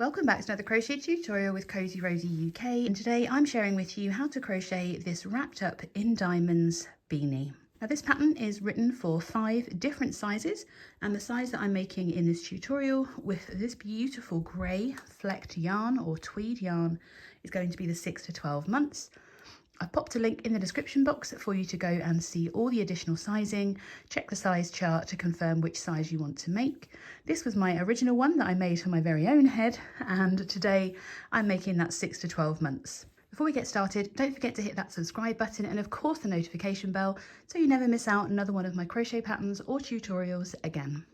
Welcome back to another crochet tutorial with Cosy Rosie UK, and today I'm sharing with you how to crochet this wrapped up in diamonds beanie. Now this pattern is written for 5 different sizes, and the size that I'm making in this tutorial with this beautiful grey flecked yarn or tweed yarn is going to be the 6 to 12 months. I've popped a link in the description box for you to go and see all the additional sizing, check the size chart to confirm which size you want to make. This was my original one that I made for my very own head, and today I'm making that 6 to 12 months. Before we get started, don't forget to hit that subscribe button and of course the notification bell so you never miss out another one of my crochet patterns or tutorials again.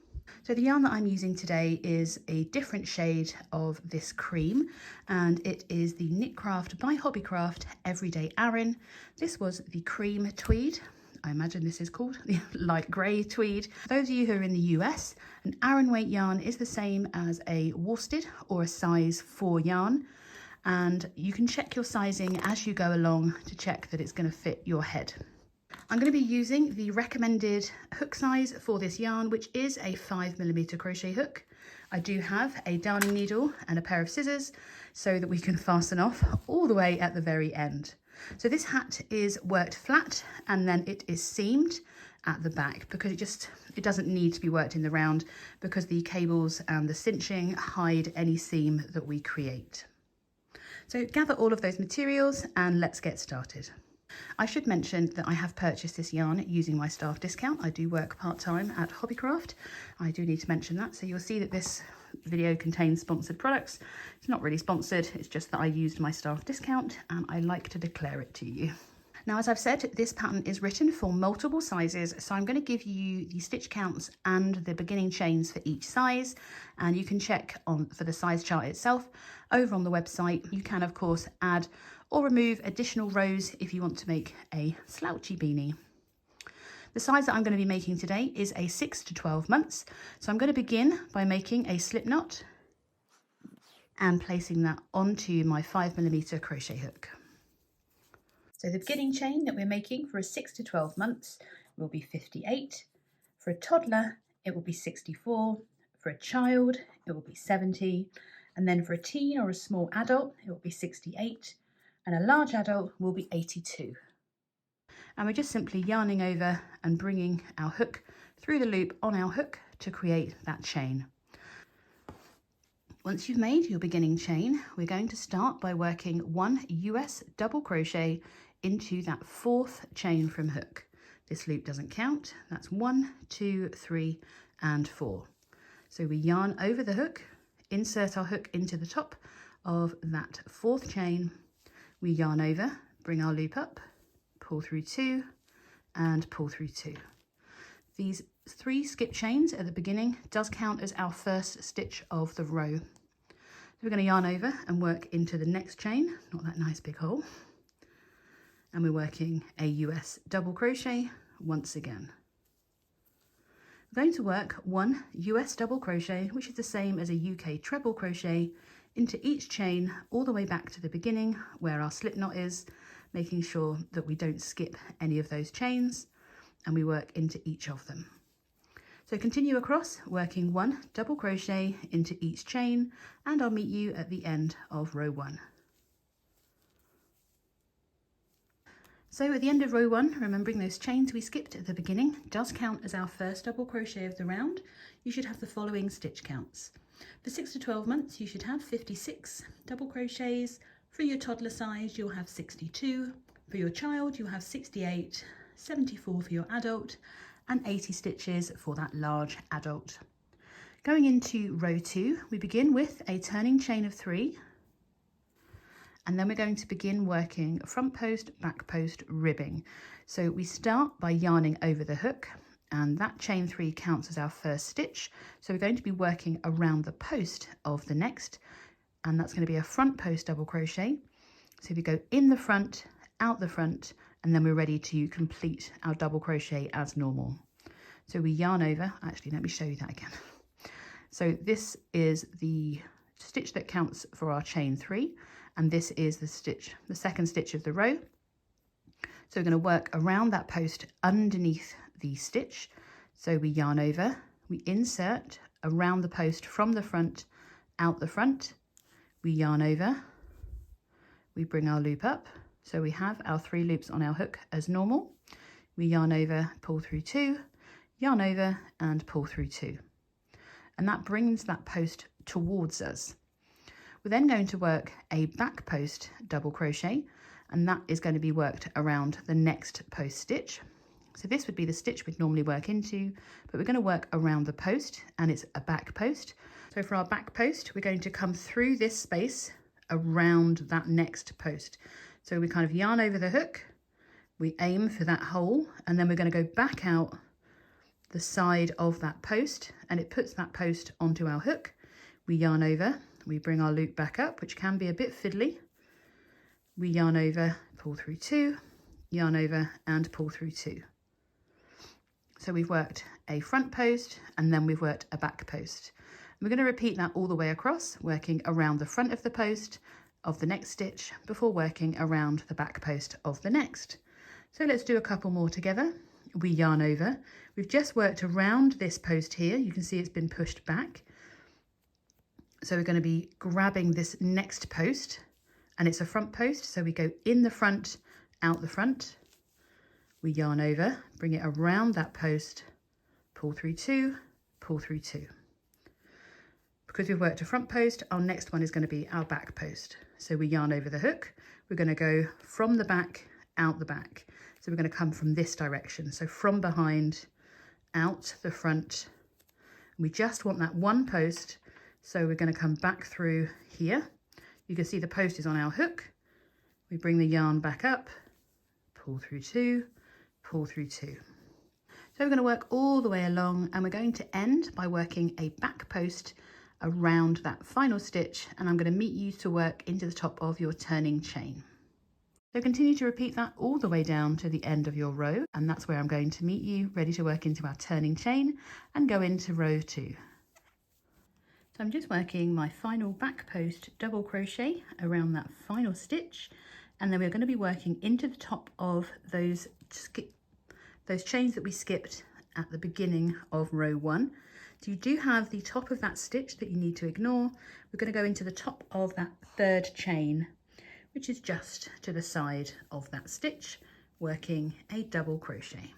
So the yarn that I'm using today is a different shade of this cream, and it is the Knitcraft by Hobbycraft Everyday Aran. This was the cream tweed. I imagine this is called the light grey tweed. For those of you who are in the US, an Aran weight yarn is the same as a worsted or a size 4 yarn, and you can check your sizing as you go along to check that it's going to fit your head. I'm going to be using the recommended hook size for this yarn, which is a 5mm crochet hook. I do have a darning needle and a pair of scissors so that we can fasten off all the way at the very end. So this hat is worked flat and then it is seamed at the back because it doesn't need to be worked in the round because the cables and the cinching hide any seam that we create. So gather all of those materials and let's get started. I should mention that I have purchased this yarn using my staff discount. I do work part-time at Hobbycraft. I do need to mention that. So you'll see that this video contains sponsored products. It's not really sponsored, it's just that I used my staff discount and I like to declare it to you. Now, as I've said, this pattern is written for multiple sizes, so I'm going to give you the stitch counts and the beginning chains for each size, and you can check for the size chart itself over on the website. You can, of course, add or remove additional rows if you want to make a slouchy beanie. The size that I'm going to be making today is a 6 to 12 months, so I'm going to begin by making a slip knot and placing that onto my 5mm crochet hook. So the beginning chain that we're making for a 6 to 12 months will be 58. For a toddler, it will be 64. For a child, it will be 70. And then for a teen or a small adult, it will be 68. And a large adult will be 82. And we're just simply yarning over and bringing our hook through the loop on our hook to create that chain. Once you've made your beginning chain, we're going to start by working 1 US double crochet into that 4th chain from hook. This loop doesn't count. That's 1, 2, 3, and 4. So we yarn over the hook, insert our hook into the top of that 4th chain. We yarn over, bring our loop up, pull through 2, and pull through 2. These 3 skip chains at the beginning does count as our first stitch of the row. So we're going to yarn over and work into the next chain, not that nice big hole. And we're working a US double crochet once again. We're going to work 1 US double crochet, which is the same as a UK treble crochet, into each chain all the way back to the beginning where our slip knot is, making sure that we don't skip any of those chains, and we work into each of them. So continue across, working 1 double crochet into each chain, and I'll meet you at the end of row 1. So at the end of row 1, remembering those chains we skipped at the beginning does count as our first double crochet of the round. You should have the following stitch counts. For 6 to 12 months, you should have 56 double crochets. For your toddler size, you'll have 62. For your child, you'll have 68, 74 for your adult, and 80 stitches for that large adult. Going into row 2, we begin with a turning chain of 3. And then we're going to begin working front post, back post ribbing. So we start by yarning over the hook, and that chain 3 counts as our first stitch. So we're going to be working around the post of the next, and that's going to be a front post double crochet. So we go in the front, out the front, and then we're ready to complete our double crochet as normal. So we yarn over, actually let me show you that again. So this is the stitch that counts for our chain 3. And this is the second stitch of the row. So we're going to work around that post underneath the stitch. So we yarn over, we insert around the post from the front, out the front, we yarn over, we bring our loop up. So we have our 3 loops on our hook as normal. We yarn over, pull through 2, yarn over and pull through 2. And that brings that post towards us. We're then going to work a back post double crochet, and that is going to be worked around the next post stitch. So this would be the stitch we'd normally work into, but we're going to work around the post, and it's a back post. So for our back post, we're going to come through this space around that next post. So we kind of yarn over the hook, we aim for that hole, and then we're going to go back out the side of that post, and it puts that post onto our hook. We yarn over, we bring our loop back up, which can be a bit fiddly. We yarn over, pull through 2, yarn over and pull through 2. So we've worked a front post and then we've worked a back post. We're going to repeat that all the way across, working around the front of the post of the next stitch before working around the back post of the next. So let's do a couple more together. We yarn over. We've just worked around this post here. You can see it's been pushed back. So we're going to be grabbing this next post, and it's a front post. So we go in the front, out the front. We yarn over, bring it around that post, pull through 2, pull through 2. Because we've worked a front post, our next one is going to be our back post. So we yarn over the hook. We're going to go from the back, out the back. So we're going to come from this direction. So from behind, out the front. We just want that one post. So we're going to come back through here. You can see the post is on our hook. We bring the yarn back up, pull through 2, pull through 2. So we're going to work all the way along, and we're going to end by working a back post around that final stitch, and I'm going to meet you to work into the top of your turning chain. So continue to repeat that all the way down to the end of your row, and that's where I'm going to meet you, ready to work into our turning chain and go into row 2. So I'm just working my final back post double crochet around that final stitch, and then we're going to be working into the top of those chains that we skipped at the beginning of row 1. So you do have the top of that stitch that you need to ignore. We're going to go into the top of that 3rd chain, which is just to the side of that stitch, working a double crochet.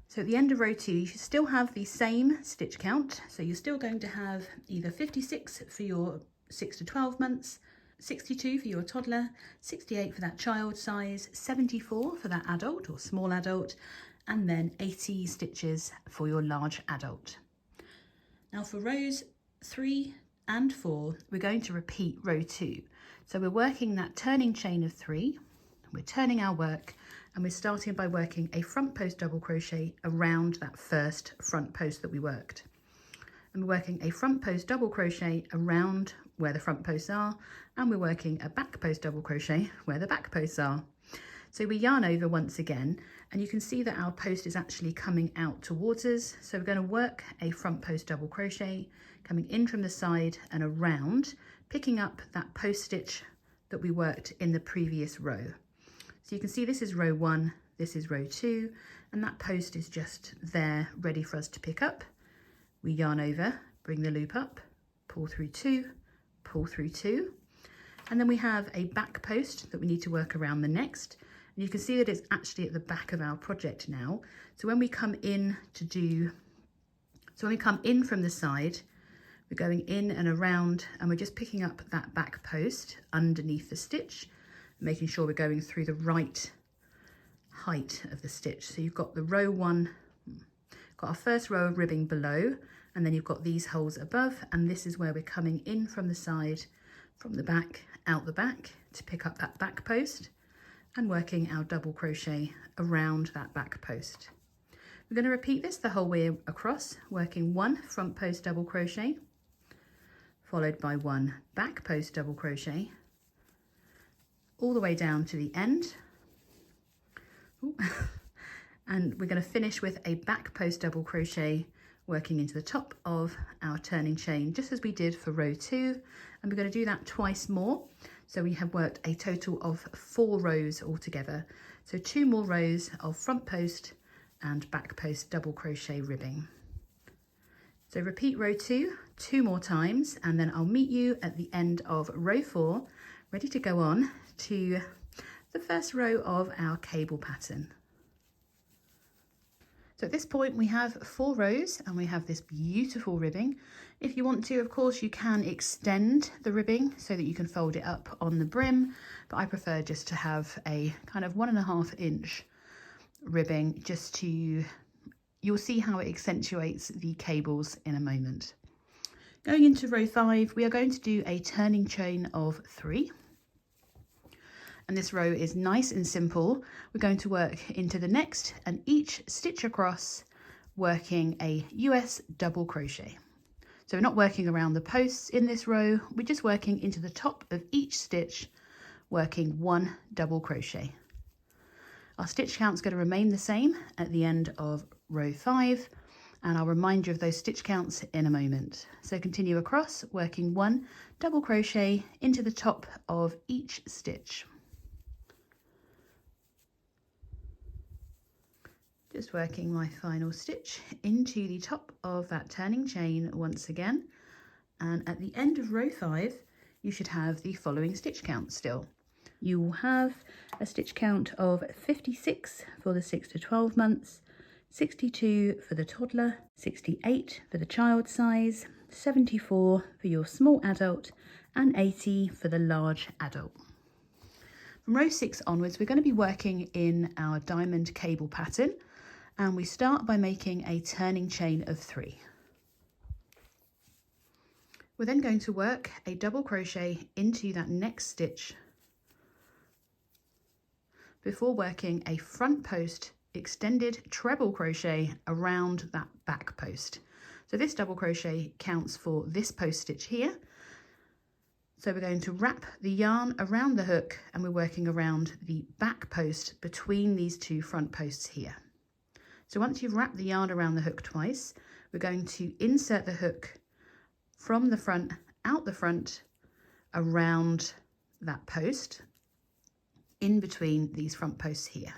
So at the end of row 2, you should still have the same stitch count. So you're still going to have either 56 for your 6 to 12 months, 62 for your toddler, 68 for that child size, 74 for that adult or small adult, and then 80 stitches for your large adult. Now for rows 3 and 4, we're going to repeat row 2. So we're working that turning chain of 3, we're turning our work, and we're starting by working a front post double crochet around that first front post that we worked. And we're working a front post double crochet around where the front posts are, and we're working a back post double crochet where the back posts are. So we yarn over once again, and you can see that our post is actually coming out towards us. So we're going to work a front post double crochet, coming in from the side and around, picking up that post stitch that we worked in the previous row. So you can see this is row 1, this is row 2, and that post is just there ready for us to pick up. We yarn over, bring the loop up, pull through 2, pull through 2, and then we have a back post that we need to work around the next. And you can see that it's actually at the back of our project now. So when we come in from the side, we're going in and around, and we're just picking up that back post underneath the stitch, making sure we're going through the right height of the stitch. So you've got the row 1, got our first row of ribbing below, and then you've got these holes above, and this is where we're coming in from the side, from the back, out the back to pick up that back post and working our double crochet around that back post. We're going to repeat this the whole way across, working 1 front post double crochet, followed by 1 back post double crochet, all the way down to the end. And we're going to finish with a back post double crochet, working into the top of our turning chain, just as we did for row 2, and we're going to do that twice more. So we have worked a total of 4 rows altogether. So 2 more rows of front post and back post double crochet ribbing. So repeat row 2 2 more times, and then I'll meet you at the end of row 4, ready to go on to the first row of our cable pattern. So at this point we have 4 rows and we have this beautiful ribbing. If you want to, of course, you can extend the ribbing so that you can fold it up on the brim, but I prefer just to have a kind of 1.5 inch ribbing, just to, you'll see how it accentuates the cables in a moment. Going into row 5, we are going to do a turning chain of 3. And this row is nice and simple. We're going to work into the next and each stitch across, working a US double crochet. So we're not working around the posts in this row, we're just working into the top of each stitch, working 1 double crochet. Our stitch count's going to remain the same at the end of row 5, and I'll remind you of those stitch counts in a moment. So continue across, working 1 double crochet into the top of each stitch. Just working my final stitch into the top of that turning chain once again, and at the end of row 5 you should have the following stitch count still. You will have a stitch count of 56 for the 6 to 12 months, 62 for the toddler, 68 for the child size, 74 for your small adult, and 80 for the large adult. From row 6 onwards we're going to be working in our diamond cable pattern, and we start by making a turning chain of 3. We're then going to work a double crochet into that next stitch before working a front post extended treble crochet around that back post. So this double crochet counts for this post stitch here. So we're going to wrap the yarn around the hook and we're working around the back post between these 2 front posts here. So once you've wrapped the yarn around the hook twice, we're going to insert the hook from the front, out the front, around that post, in between these front posts here.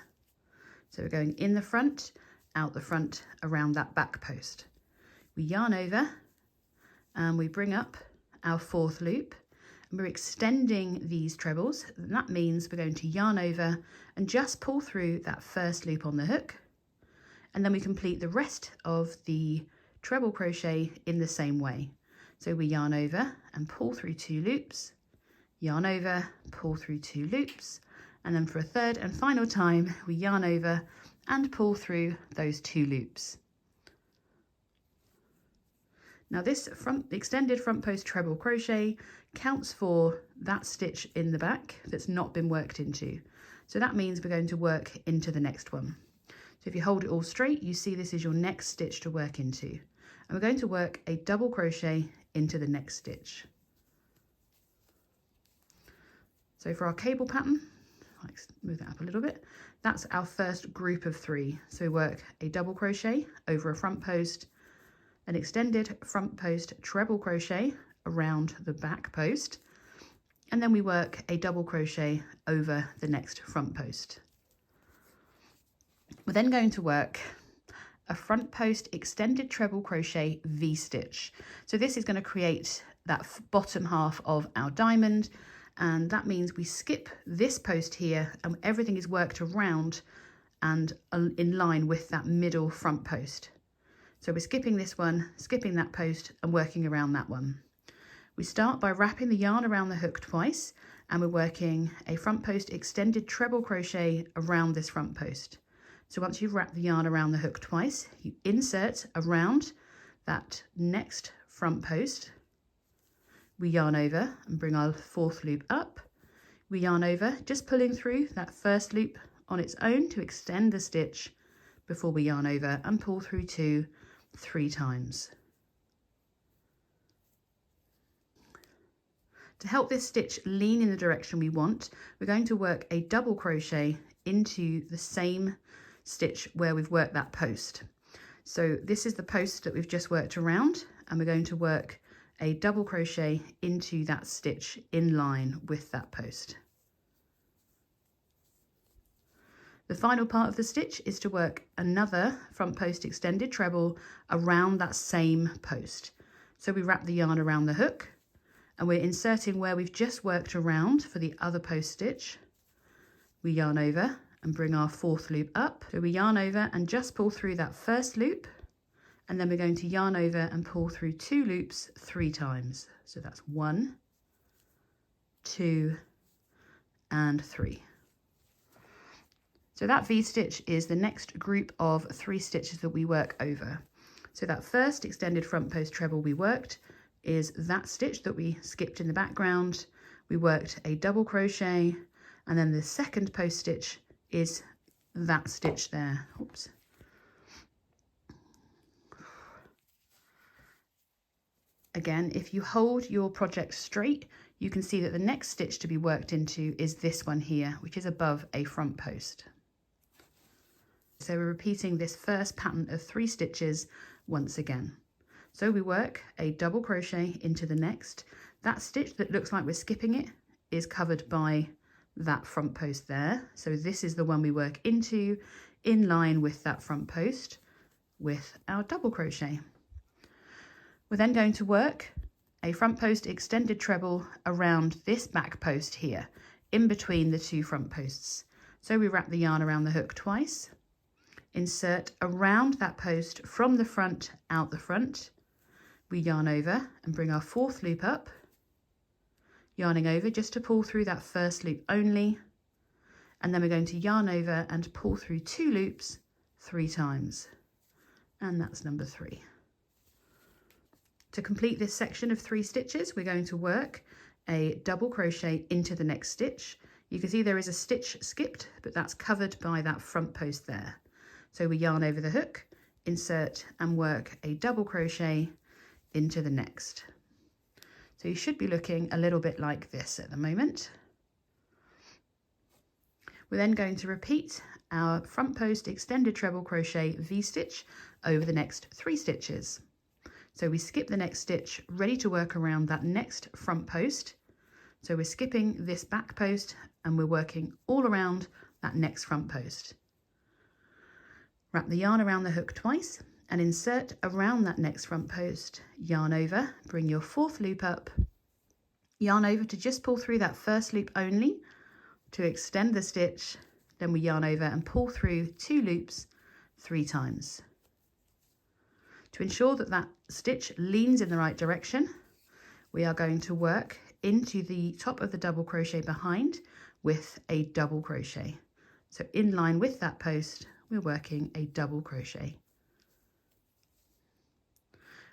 So we're going in the front, out the front, around that back post. We yarn over and we bring up our 4th loop, and we're extending these trebles. And that means we're going to yarn over and just pull through that first loop on the hook, and then we complete the rest of the treble crochet in the same way. So we yarn over and pull through 2 loops, yarn over, pull through 2 loops, and then for a third and final time we yarn over and pull through those 2 loops. Now this extended front post treble crochet counts for that stitch in the back that's not been worked into. So that means we're going to work into the next one. So if you hold it all straight, you see this is your next stitch to work into. And we're going to work a double crochet into the next stitch. So for our cable pattern, let's move that up a little bit, that's our first group of 3. So we work a double crochet over a front post, an extended front post treble crochet around the back post, and then we work a double crochet over the next front post. We're then going to work a front post extended treble crochet V-stitch. So this is going to create that bottom half of our diamond, and that means we skip this post here and everything is worked around and in line with that middle front post. So we're skipping this one, skipping that post and working around that one. We start by wrapping the yarn around the hook twice, and we're working a front post extended treble crochet around this front post. So once you've wrapped the yarn around the hook twice, you insert around that next front post. We yarn over and bring our 4th loop up. We yarn over, just pulling through that first loop on its own to extend the stitch before we yarn over and pull through 2 3 times. To help this stitch lean in the direction we want, we're going to work a double crochet into the same stitch where we've worked that post. So this is the post that we've just worked around, and we're going to work a double crochet into that stitch in line with that post. The final part of the stitch is to work another front post extended treble around that same post. So we wrap the yarn around the hook and we're inserting where we've just worked around for the other post stitch. We yarn over and bring our 4th loop up. So we yarn over and just pull through that first loop, and then we're going to yarn over and pull through 2 loops 3 times. So that's 1, 2 and 3. So that V-stitch is the next group of 3 stitches that we work over. So that first extended front post treble we worked is that stitch that we skipped in the background. We worked a double crochet, and then the second post stitch is that stitch there. Oops. Again, if you hold your project straight, you can see that the next stitch to be worked into is this one here, which is above a front post. So we're repeating this first pattern of 3 stitches once again. So we work a double crochet into the next. That stitch that looks like we're skipping it is covered by that front post there. So this is the one we work into in line with that front post with our double crochet. We're then going to work a front post extended treble around this back post here, in between the 2 front posts. So we wrap the yarn around the hook twice, insert around that post from the front out the front. We yarn over and bring our 4th loop up, yarning over just to pull through that first loop only, and then we're going to yarn over and pull through 2 loops 3 times, and that's number 3. To complete this section of 3 stitches, we're going to work a double crochet into the next stitch. You can see there is a stitch skipped, but that's covered by that front post there. So we yarn over the hook, insert and work a double crochet into the next. So you should be looking a little bit like this at the moment. We're then going to repeat our front post extended treble crochet V-stitch over the next 3 stitches. So we skip the next stitch, ready to work around that next front post. So we're skipping this back post and we're working all around that next front post. Wrap the yarn around the hook twice and insert around that next front post. Yarn over, bring your 4th loop up, yarn over to just pull through that first loop only to extend the stitch. Then we yarn over and pull through 2 loops 3 times. To ensure that that stitch leans in the right direction, we are going to work into the top of the double crochet behind with a double crochet. So in line with that post, we're working a double crochet.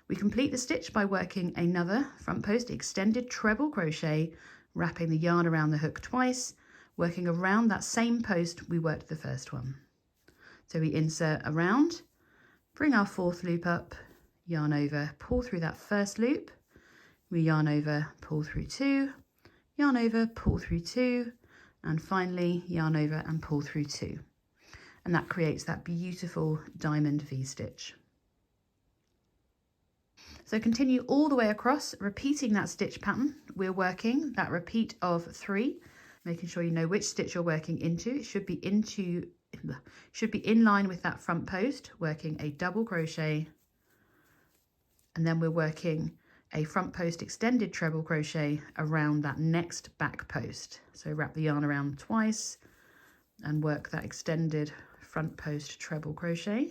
We complete the stitch by working another front post extended treble crochet, wrapping the yarn around the hook twice, working around that same post we worked the first one. So we insert around, bring our 4th loop up, yarn over, pull through that first loop, we yarn over, pull through 2, yarn over, pull through 2, and finally yarn over and pull through 2. And that creates that beautiful diamond V-stitch. So continue all the way across, repeating that stitch pattern. We're working that repeat of 3, making sure you know which stitch you're working into. It should be in line with that front post, working a double crochet, and then we're working a front post extended treble crochet around that next back post. So wrap the yarn around twice and work that extended front post treble crochet.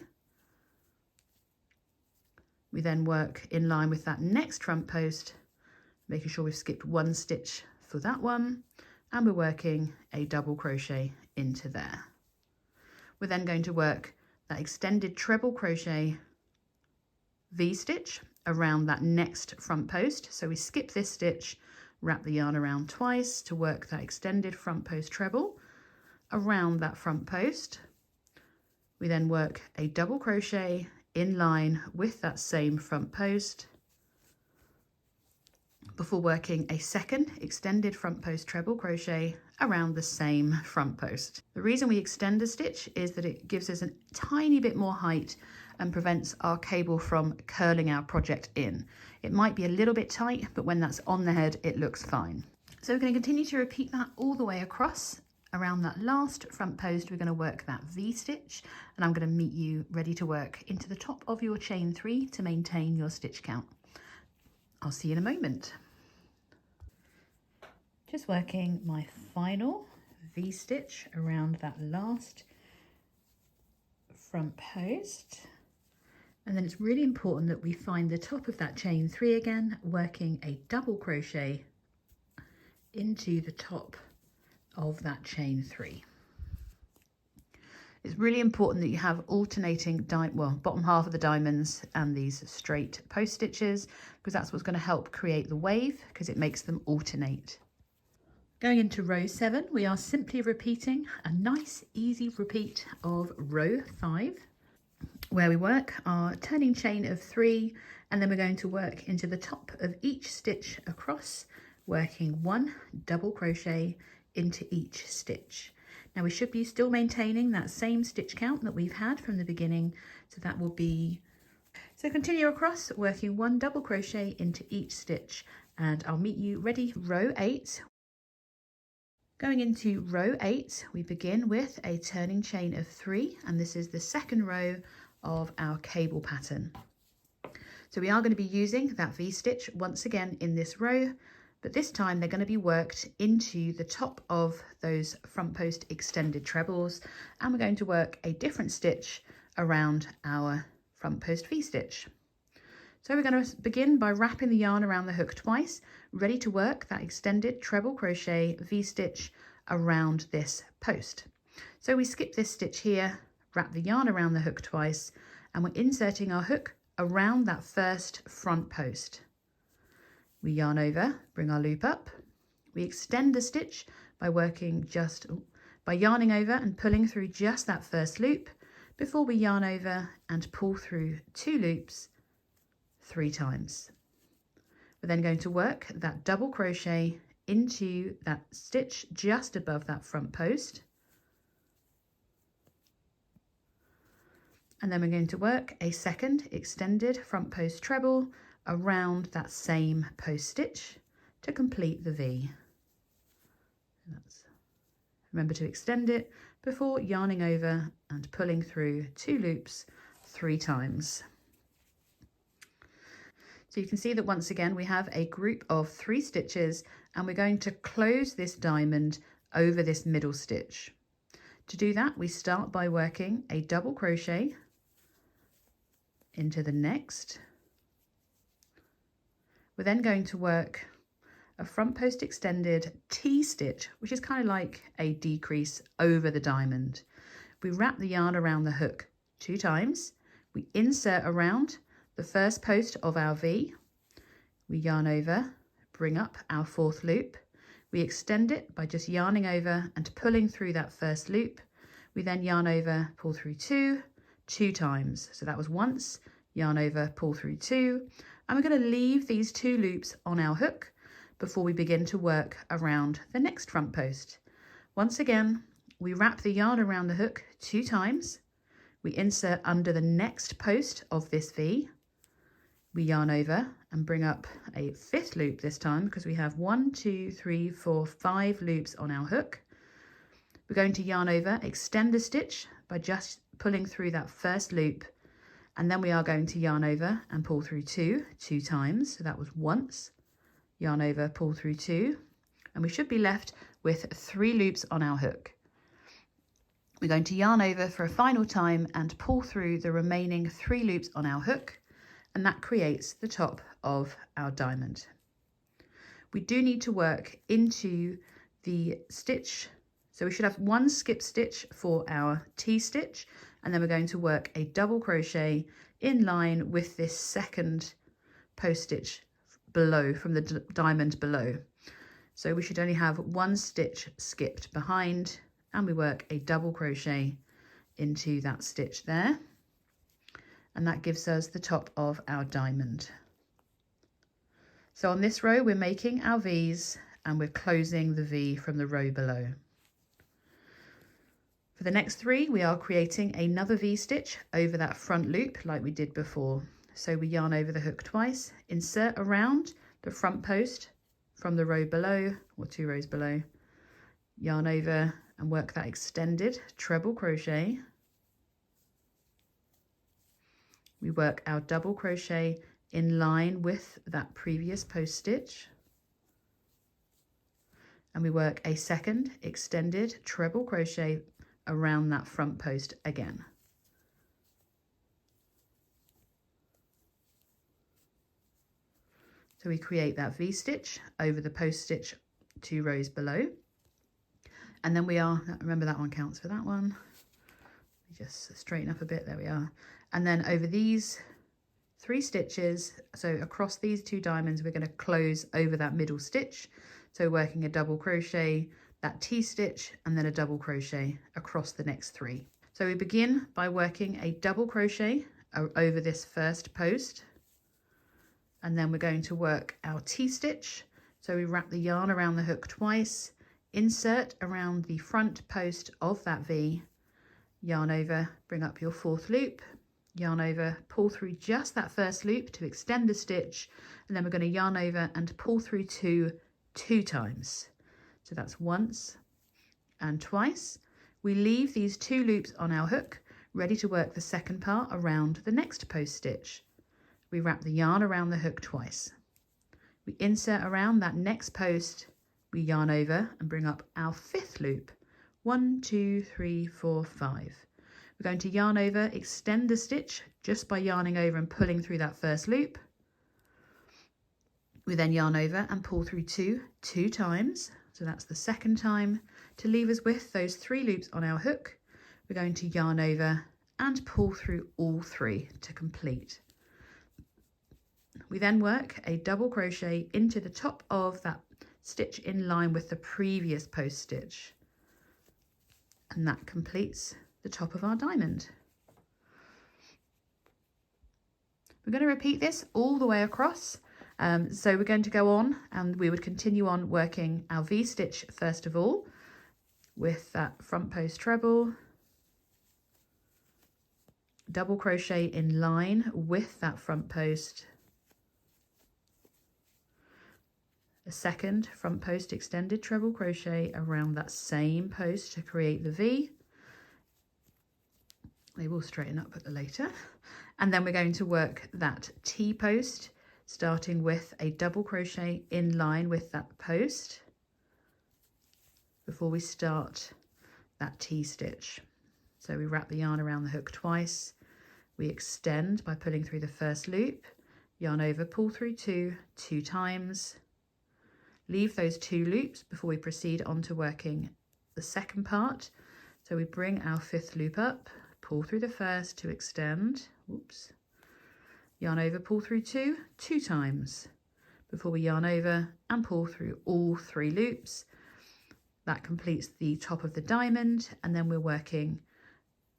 We then work in line with that next front post, making sure we've skipped 1 stitch for that one, and we're working a double crochet into there. We're then going to work that extended treble crochet V-stitch around that next front post. So we skip this stitch, wrap the yarn around twice to work that extended front post treble around that front post. We then work a double crochet in line with that same front post before working a second extended front post treble crochet around the same front post. The reason we extend a stitch is that it gives us a tiny bit more height and prevents our cable from curling our project in. It might be a little bit tight, but when that's on the head, it looks fine. So we're going to continue to repeat that all the way across. Around that last front post, we're going to work that V-stitch, and I'm going to meet you ready to work into the top of your chain 3 to maintain your stitch count. I'll see you in a moment. Just working my final V-stitch around that last front post. And then it's really important that we find the top of that chain 3 again, working a double crochet into the top of that chain 3. It's really important that you have alternating bottom half of the diamonds and these straight post stitches, because that's what's going to help create the wave, because it makes them alternate. Going into row 7, we are simply repeating a nice easy repeat of row 5, where we work our turning chain of 3, and then we're going to work into the top of each stitch across, working 1 double crochet into each stitch. Now we should be still maintaining that same stitch count that we've had from the beginning, so that will be, so continue across, working 1 double crochet into each stitch, and I'll meet you ready row 8. Going into row 8, we begin with a turning chain of 3, and this is the second row of our cable pattern. So we are going to be using that V-stitch once again in this row, but this time they're going to be worked into the top of those front post extended trebles, and we're going to work a different stitch around our front post V-stitch. So we're going to begin by wrapping the yarn around the hook twice, ready to work that extended treble crochet V-stitch around this post. So we skip this stitch here, wrap the yarn around the hook twice, and we're inserting our hook around that first front post. We yarn over, bring our loop up, we extend the stitch by yarning over and pulling through just that first loop before we yarn over and pull through 2 loops 3 times. We're then going to work that double crochet into that stitch just above that front post, and then we're going to work a second extended front post treble around that same post stitch to complete the V. Remember to extend it before yarning over and pulling through 2 loops 3 times. So you can see that once again we have a group of 3 stitches, and we're going to close this diamond over this middle stitch. To do that, we start by working a double crochet into the next. We're then going to work a front post extended T-stitch, which is kind of like a decrease over the diamond. We wrap the yarn around the hook 2 times. We insert around the first post of our V. We yarn over, bring up our 4th loop. We extend it by just yarning over and pulling through that first loop. We then yarn over, pull through 2 times. So that was once, yarn over, pull through 2. And we're going to leave these 2 loops on our hook before we begin to work around the next front post. Once again, we wrap the yarn around the hook 2 times. We insert under the next post of this V. We yarn over and bring up a 5th loop this time, because we have 1, 2, 3, 4, 5 loops on our hook. We're going to yarn over, extend the stitch by just pulling through that first loop, and then we are going to yarn over and pull through 2 times. So that was once, yarn over, pull through 2, and we should be left with 3 loops on our hook. We're going to yarn over for a final time and pull through the remaining 3 loops on our hook, and that creates the top of our diamond. We do need to work into the stitch, so we should have 1 skip stitch for our T-stitch, and then we're going to work a double crochet in line with this second post stitch below, from the diamond below. So we should only have 1 stitch skipped behind, and we work a double crochet into that stitch there, and that gives us the top of our diamond. So on this row we're making our V's, and we're closing the V from the row below. For the next 3, we are creating another V-stitch over that front loop like we did before. So we yarn over the hook twice, insert around the front post from the row below, or 2 rows below, yarn over and work that extended treble crochet. We work our double crochet in line with that previous post stitch, and we work a second extended treble crochet around that front post again. So we create that V-stitch over the post stitch 2 rows below, and then we are, remember that one counts for that one, just straighten up a bit, there we are, and then over these 3 stitches, so across these 2 diamonds, we're going to close over that middle stitch, so working a double crochet, that T-stitch, and then a double crochet across the next 3. So we begin by working a double crochet over this first post, and then we're going to work our T-stitch. So we wrap the yarn around the hook twice, insert around the front post of that V, yarn over, bring up your 4th loop, yarn over, pull through just that first loop to extend the stitch, and then we're going to yarn over and pull through 2 times. So that's once and twice. We leave these 2 loops on our hook, ready to work the second part around the next post stitch. We wrap the yarn around the hook twice. We insert around that next post, we yarn over and bring up our 5th loop. 1, 2, 3, 4, 5. We're going to yarn over, extend the stitch just by yarning over and pulling through that first loop. We then yarn over and pull through 2 times. So that's the second time. To leave us with those 3 loops on our hook, we're going to yarn over and pull through all 3 to complete. We then work a double crochet into the top of that stitch in line with the previous post stitch. And that completes the top of our diamond. We're going to repeat this all the way across. So we're going to go on and we would continue on working our V-stitch first of all with that front post treble, double crochet in line with that front post, a second front post extended treble crochet around that same post to create the V. They will straighten up later. And then we're going to work that T-post, starting with a double crochet in line with that post before we start that T-stitch. So we wrap the yarn around the hook twice, we extend by pulling through the first loop, yarn over, pull through 2 times, leave those 2 loops before we proceed on to working the second part. So we bring our 5th loop up, pull through the first to extend, whoops, yarn over, pull through 2 times before we yarn over and pull through all 3 loops. That completes the top of the diamond, and then we're working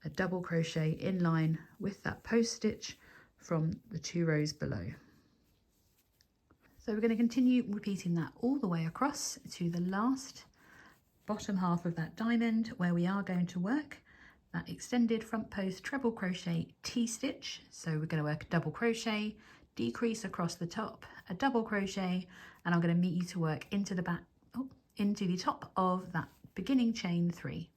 a double crochet in line with that post stitch from the 2 rows below. So we're going to continue repeating that all the way across to the last bottom half of that diamond, where we are going to work that extended front post treble crochet T-stitch. So we're going to work a double crochet, decrease across the top, a double crochet, and I'm going to meet you to work into the back, into the top of that beginning chain 3.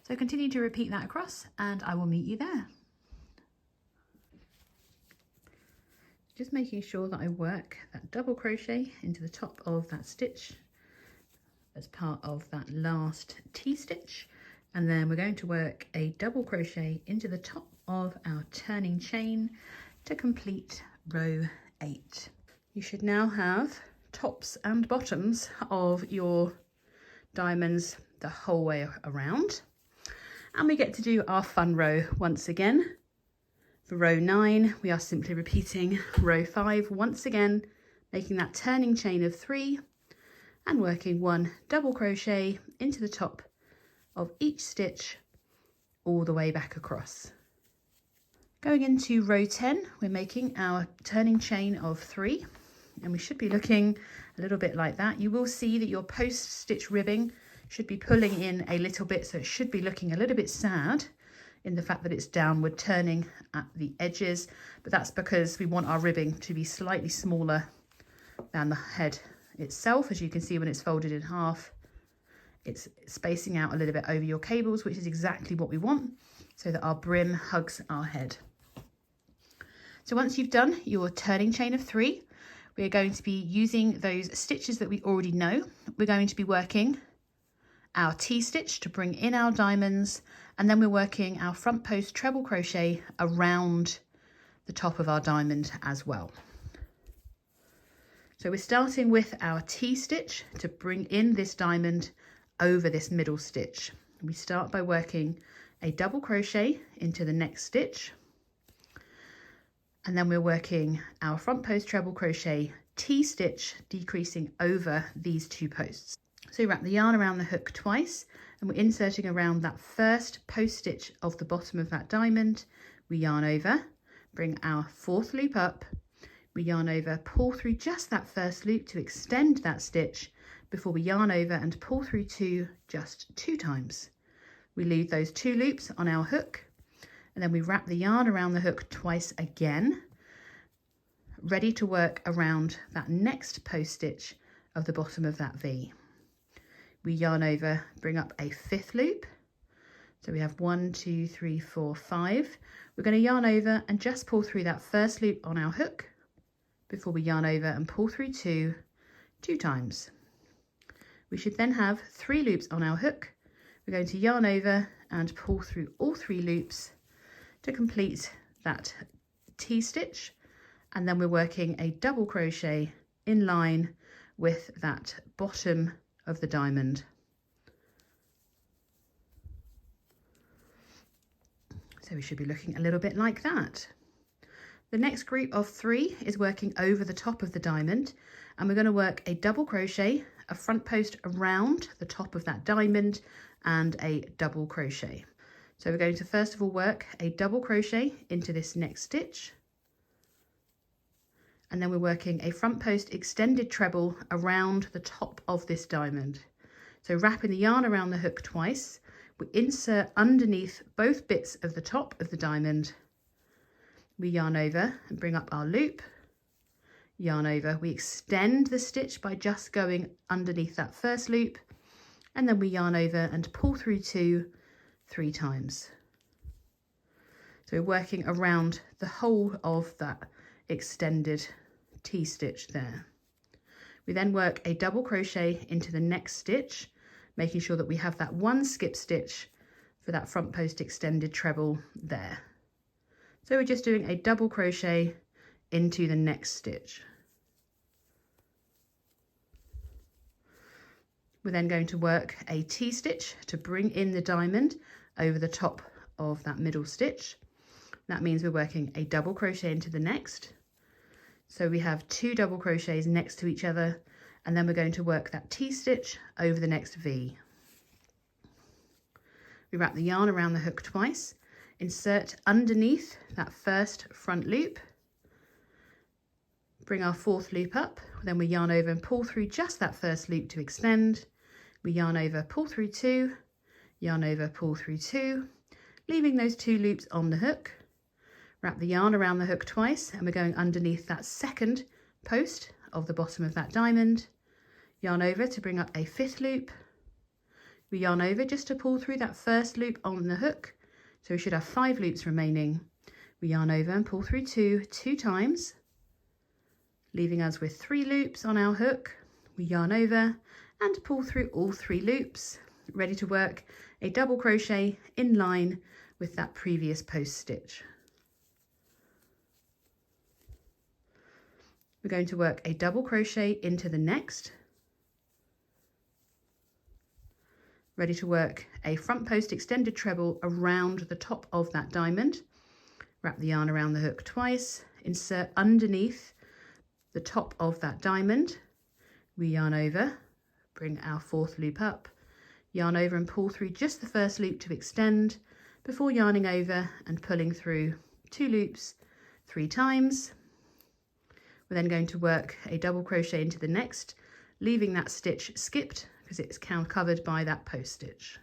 So continue to repeat that across and I will meet you there. Just making sure that I work that double crochet into the top of that stitch as part of that last T-stitch, and then we're going to work a double crochet into the top of our turning chain to complete row 8. You should now have tops and bottoms of your diamonds the whole way around, and we get to do our fun row once again. For row 9 we are simply repeating row 5 once again, making that turning chain of 3 and working 1 double crochet into the top of each stitch all the way back across. Going into row 10 we're making our turning chain of 3, and we should be looking a little bit like that. You will see that your post stitch ribbing should be pulling in a little bit, so it should be looking a little bit sad in the fact that it's downward turning at the edges, but that's because we want our ribbing to be slightly smaller than the head itself. As you can see, when it's folded in half, it's spacing out a little bit over your cables, which is exactly what we want, so that our brim hugs our head. So once you've done your turning chain of 3, we're going to be using those stitches that we already know. We're going to be working our T-stitch to bring in our diamonds, and then we're working our front post treble crochet around the top of our diamond as well. So we're starting with our T-stitch to bring in this diamond over this middle stitch. We start by working a double crochet into the next stitch, and then we're working our front post treble crochet T-stitch, decreasing over these 2 posts. So we wrap the yarn around the hook twice, and we're inserting around that first post stitch of the bottom of that diamond. We yarn over, bring our 4th loop up, we yarn over, pull through just that first loop to extend that stitch before we yarn over and pull through 2 just 2 times. We leave those 2 loops on our hook, and then we wrap the yarn around the hook twice again, ready to work around that next post stitch of the bottom of that V. We yarn over, bring up a 5th loop. So we have 1, 2, 3, 4, 5. We're going to yarn over and just pull through that first loop on our hook before we yarn over and pull through 2 times. We should then have 3 loops on our hook. We're going to yarn over and pull through all 3 loops to complete that T-stitch, and then we're working a double crochet in line with that bottom of the diamond. So we should be looking a little bit like that. The next group of 3 is working over the top of the diamond, and we're going to work a double crochet, a front post around the top of that diamond, and a double crochet. So we're going to first of all work a double crochet into this next stitch, and then we're working a front post extended treble around the top of this diamond. So wrapping the yarn around the hook twice, we insert underneath both bits of the top of the diamond. We yarn over and bring up our loop, yarn over, we extend the stitch by just going underneath that first loop, and then we yarn over and pull through 2 3 times. So we're working around the whole of that extended T-stitch there. We then work a double crochet into the next stitch, making sure that we have that 1 skip stitch for that front post extended treble there. So we're just doing a double crochet into the next stitch. We're then going to work a T-stitch to bring in the diamond over the top of that middle stitch. That means we're working a double crochet into the next. So we have 2 double crochets next to each other, and then we're going to work that T-stitch over the next V. We wrap the yarn around the hook twice, insert underneath that first front loop, bring our 4th loop up, then we yarn over and pull through just that first loop to extend. We yarn over, pull through 2, yarn over, pull through 2, leaving those 2 loops on the hook. Wrap the yarn around the hook twice, and we're going underneath that second post of the bottom of that diamond. Yarn over to bring up a 5th loop. We yarn over just to pull through that first loop on the hook. So we should have 5 loops remaining. We yarn over and pull through 2 times, leaving us with 3 loops on our hook. We yarn over and pull through all 3 loops, ready to work a double crochet in line with that previous post stitch. We're going to work a double crochet into the next, ready to work a front post extended treble around the top of that diamond. Wrap the yarn around the hook twice, insert underneath the top of that diamond. We yarn over, bring our 4th loop up, yarn over and pull through just the first loop to extend before yarning over and pulling through 2 loops 3 times. We're then going to work a double crochet into the next, leaving that stitch skipped because it's covered by that post stitch.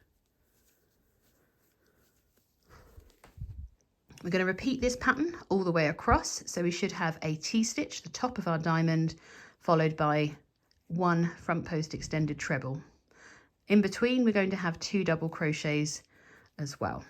We're going to repeat this pattern all the way across, so we should have a T-stitch, the top of our diamond, followed by 1 front post extended treble. In between, we're going to have 2 double crochets as well.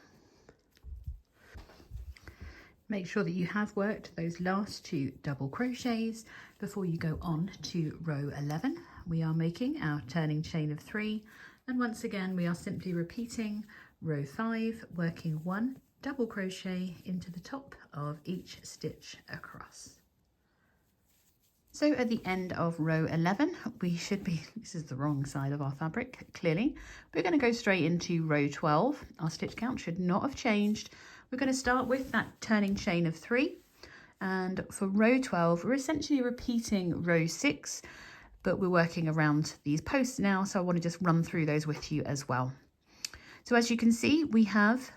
Make sure that you have worked those last 2 double crochets before you go on to row 11. We are making our turning chain of 3, and once again we are simply repeating row 5, working 1 double crochet into the top of each stitch across. So at the end of row 11, we should be, this is the wrong side of our fabric, clearly. We're going to go straight into row 12. Our stitch count should not have changed. We're going to start with that turning chain of 3. And for row 12, we're essentially repeating row 6, but we're working around these posts now. So I want to just run through those with you as well. So as you can see, we have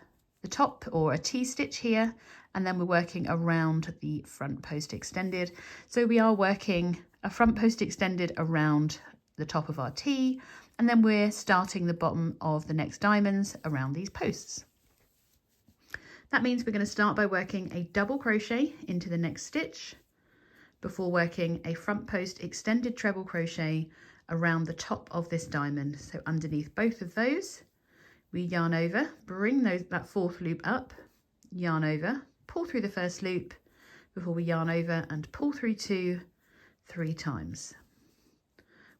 the top or a T-stitch here, and then we're working around the front post extended. So we are working a front post extended around the top of our T, and then we're starting the bottom of the next diamonds around these posts. That means we're going to start by working a double crochet into the next stitch before working a front post extended treble crochet around the top of this diamond. So underneath both of those, we yarn over, bring that 4th loop up, yarn over, pull through the first loop before we yarn over and pull through 2 3 times.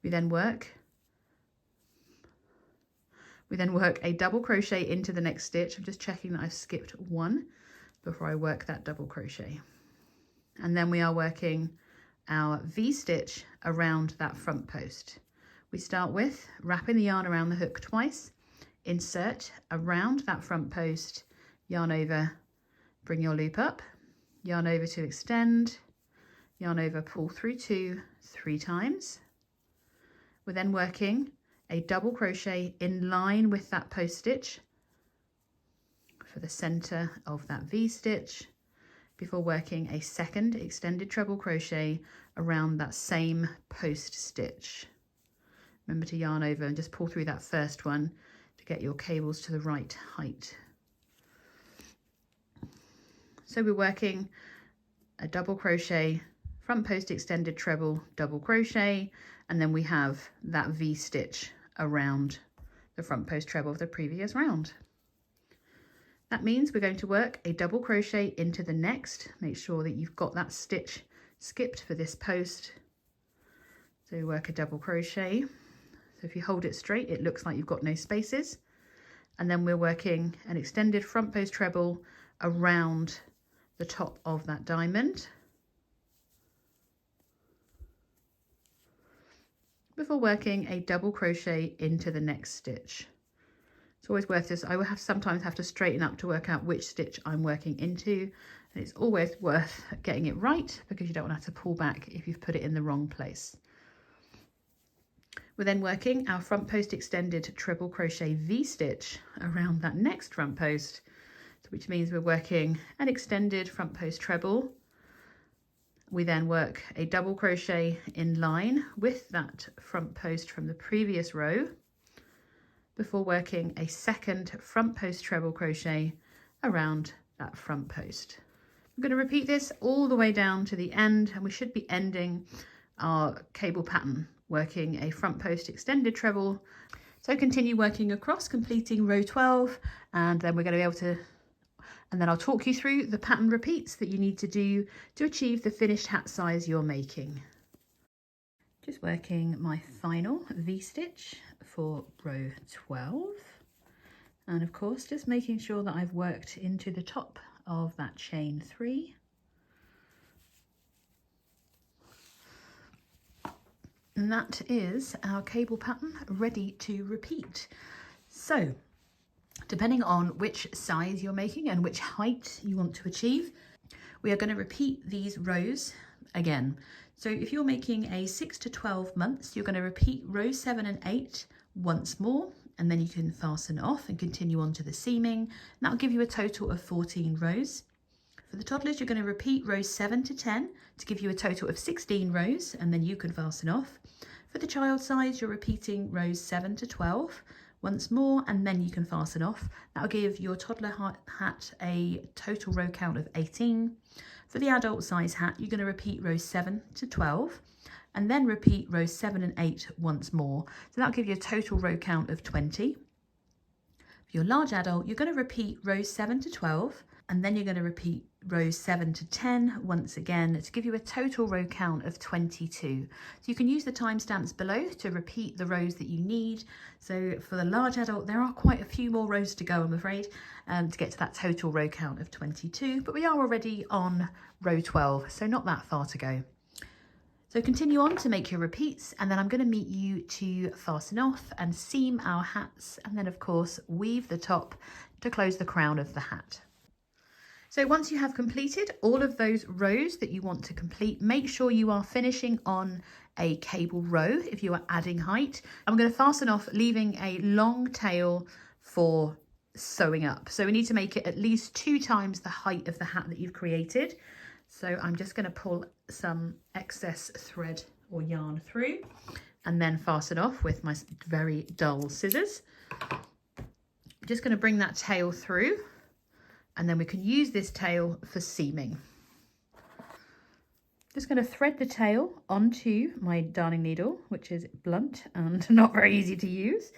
We then work a double crochet into the next stitch. I'm just checking that I've skipped 1 before I work that double crochet. And then we are working our V-stitch around that front post. We start with wrapping the yarn around the hook twice, insert around that front post, yarn over, bring your loop up, yarn over to extend, yarn over, pull through 2 3 times. We're then working a double crochet in line with that post stitch for the center of that V-stitch before working a second extended treble crochet around that same post stitch. Remember to yarn over and just pull through that first one to get your cables to the right height. So we're working a double crochet, front post extended treble, double crochet, and then we have that V-stitch around the front post treble of the previous round. That means we're going to work a double crochet into the next. Make sure that you've got that stitch skipped for this post. So we work a double crochet. So if you hold it straight, it looks like you've got no spaces. And then we're working an extended front post treble around the top of that diamond before working a double crochet into the next stitch. It's always worth this. I sometimes have to straighten up to work out which stitch I'm working into, and it's always worth getting it right because you don't want to have to pull back if you've put it in the wrong place. We're then working our front post extended treble crochet V-stitch around that next front post, which means we're working an extended front post treble. We then work a double crochet in line with that front post from the previous row before working a second front post treble crochet around that front post. I'm going to repeat this all the way down to the end, and we should be ending our cable pattern working a front post extended treble. So continue working across, completing row 12, and then we're going to be able to, and then I'll talk you through the pattern repeats that you need to do to achieve the finished hat size you're making. Just working my final V-stitch for row 12, and of course just making sure that I've worked into the top of that chain 3. And that is our cable pattern ready to repeat. So depending on which size you're making and which height you want to achieve, we are going to repeat these rows again. So if you're making a 6 to 12 months, you're going to repeat rows 7 and 8 once more, and then you can fasten off and continue on to the seaming. And that'll give you a total of 14 rows. For the toddlers, you're going to repeat rows 7 to 10 to give you a total of 16 rows, and then you can fasten off. For the child size, you're repeating rows 7 to 12 once more, and then you can fasten off. That'll give your toddler hat a total row count of 18. For the adult size hat, you're going to repeat rows 7 to 12 and then repeat rows 7 and 8 once more. So that'll give you a total row count of 20. For your large adult, you're going to repeat rows 7 to 12 And then you're going to repeat rows 7 to 10 once again to give you a total row count of 22. So you can use the timestamps below to repeat the rows that you need. So for the large adult, there are quite a few more rows to go, I'm afraid, to get to that total row count of 22, but we are already on row 12, so not that far to go. So continue on to make your repeats, and then I'm going to meet you to fasten off and seam our hats, and then of course weave the top to close the crown of the hat. So once you have completed all of those rows that you want to complete, make sure you are finishing on a cable row if you are adding height. I'm going to fasten off, leaving a long tail for sewing up. So we need to make it at least 2 times the height of the hat that you've created. So I'm just going to pull some excess thread or yarn through and then fasten off with my very dull scissors. I'm just going to bring that tail through, and then we can use this tail for seaming. Just going to thread the tail onto my darning needle, which is blunt and not very easy to use.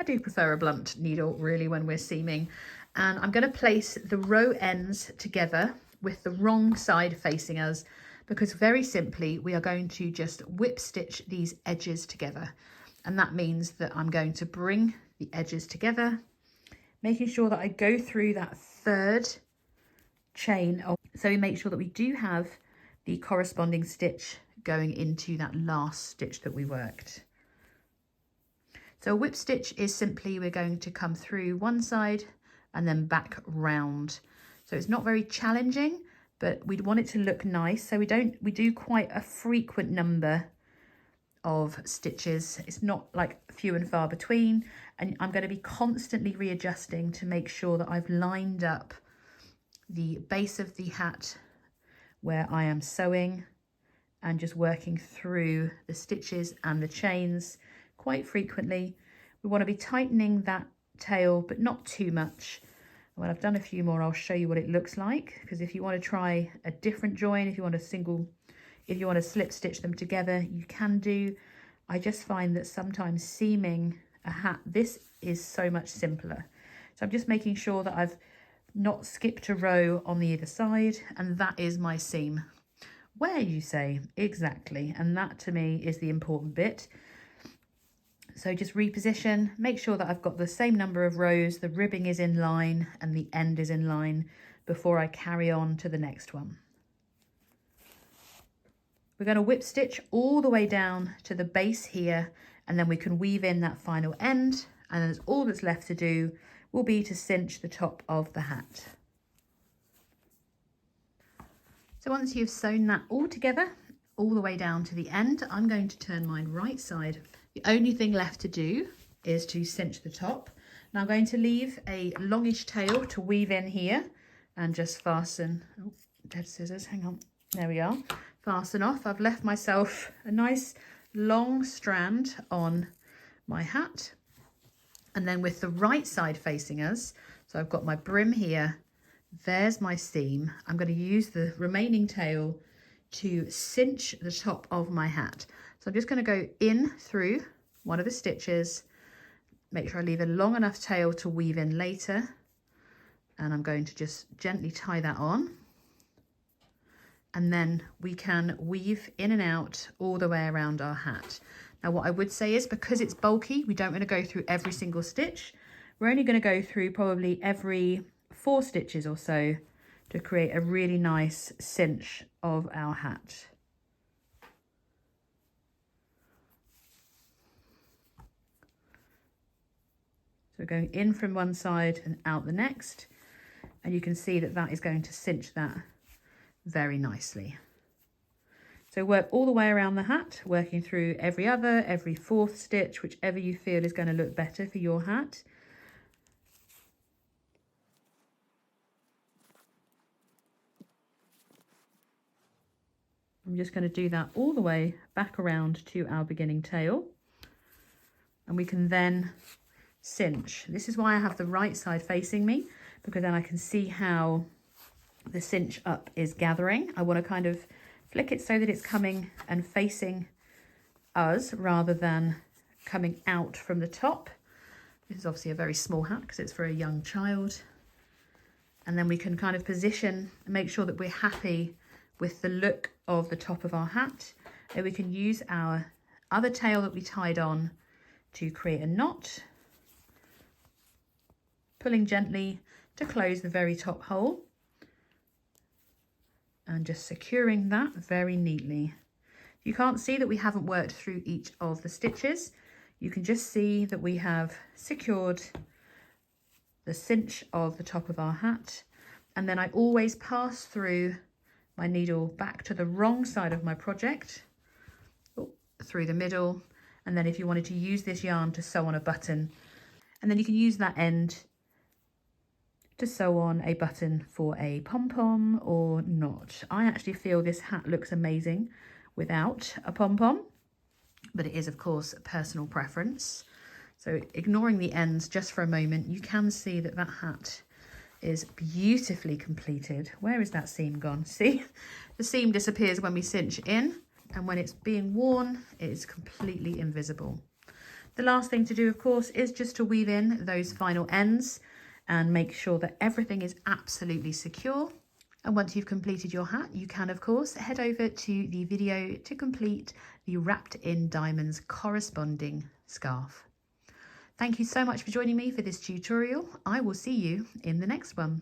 I do prefer a blunt needle really when we're seaming. And I'm going to place the row ends together with the wrong side facing us, because very simply we are going to just whip stitch these edges together. And that means that I'm going to bring the edges together, making sure that I go through that third chain. So we make sure that we do have the corresponding stitch going into that last stitch that we worked. So a whip stitch is simply we're going to come through one side and then back round. So it's not very challenging, but we'd want it to look nice. So we do quite a frequent number of stitches. It's not like few and far between, and I'm going to be constantly readjusting to make sure that I've lined up the base of the hat where I am sewing, and just working through the stitches and the chains quite frequently. We want to be tightening that tail, but not too much. When I've done a few more, I'll show you what it looks like, because if you want to try a different join, if you want to slip stitch them together, you can do. I just find that sometimes seaming a hat, this is so much simpler. So I'm just making sure that I've not skipped a row on the either side, and that is my seam. Where, you say? Exactly, and that to me is the important bit. So just reposition, make sure that I've got the same number of rows, the ribbing is in line and the end is in line before I carry on to the next one. We're going to whip stitch all the way down to the base here, and then we can weave in that final end, and then all that's left to do will be to cinch the top of the hat. So once you've sewn that all together, all the way down to the end, I'm going to turn mine right side. The only thing left to do is to cinch the top. Now I'm going to leave a longish tail to weave in here and just fasten, oh, dead scissors, hang on, there we are, fasten off. I've left myself a nice long strand on my hat, and then with the right side facing us, so I've got my brim here, there's my seam. I'm going to use the remaining tail to cinch the top of my hat. So I'm just going to go in through one of the stitches, make sure I leave a long enough tail to weave in later, and I'm going to just gently tie that on, and then we can weave in and out all the way around our hat. Now what I would say is, because it's bulky, we don't want to go through every single stitch. We're only going to go through probably every 4 stitches or so to create a really nice cinch of our hat. So we're going in from one side and out the next, and you can see that that is going to cinch that very nicely. So work all the way around the hat, working through every 4th stitch, whichever you feel is going to look better for your hat. I'm just going to do that all the way back around to our beginning tail, and we can then cinch. This is why I have the right side facing me, because then I can see how the cinch up is gathering. I want to kind of flick it so that it's coming and facing us rather than coming out from the top. This is obviously a very small hat because it's for a young child. And then we can kind of position and make sure that we're happy with the look of the top of our hat. And we can use our other tail that we tied on to create a knot, pulling gently to close the very top hole and just securing that very neatly. You can't see that we haven't worked through each of the stitches. You can just see that we have secured the cinch of the top of our hat, and then I always pass through my needle back to the wrong side of my project, through the middle, and then if you wanted to use this yarn to sew on a button, and then you can use that end to sew on a button for a pom-pom or not. I actually feel this hat looks amazing without a pom-pom, but it is of course a personal preference. So ignoring the ends just for a moment, you can see that that hat is beautifully completed. Where is that seam gone? See, the seam disappears when we cinch in, and when it's being worn, it is completely invisible. The last thing to do, of course, is just to weave in those final ends and make sure that everything is absolutely secure. And once you've completed your hat, you can, of course, head over to the video to complete the wrapped in diamonds corresponding scarf. Thank you so much for joining me for this tutorial. I will see you in the next one.